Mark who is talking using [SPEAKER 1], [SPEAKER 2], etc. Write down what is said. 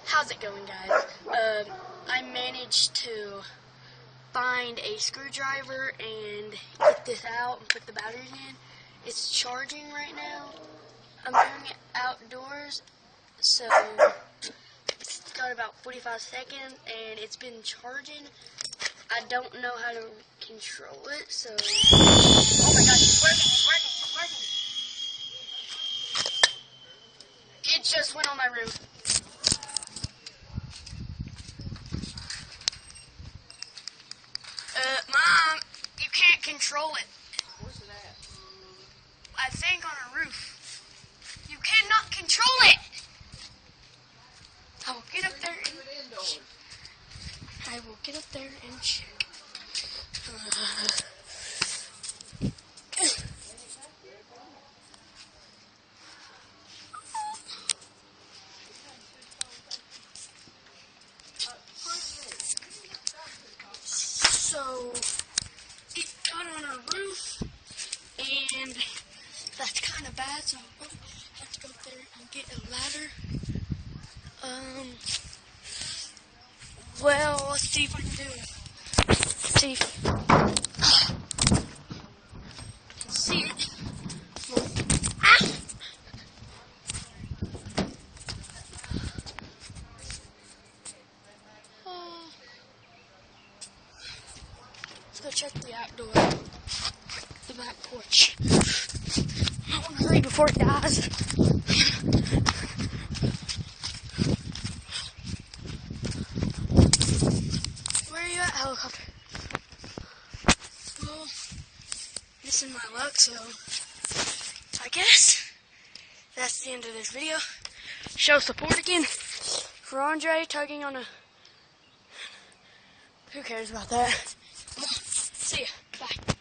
[SPEAKER 1] How's it going, guys? I managed to find a screwdriver and get this out and put the batteries in. It's charging right now. I'm doing it outdoors, so it's got about 45 seconds and it's been charging. I don't know how to control it, so... Oh my gosh, it's working, it's working, it's working! It just went on my roof. Mom, you can't control it.
[SPEAKER 2] Where's it at?
[SPEAKER 1] I think on a roof. You cannot control it! I will get up there and... I will get up there and check. So, it got on a roof, and that's kind of bad, so I have to go up there and get a ladder. Well, let's see if I can do it. Let's see if I can see it. Ah! Let's go check the outdoor, the back porch. I want to hurry before it dies. Where are you at, helicopter? Well, this is my luck, so I guess that's the end of this video. Show support again for Andre tugging on a... Who cares about that? See ya. Bye.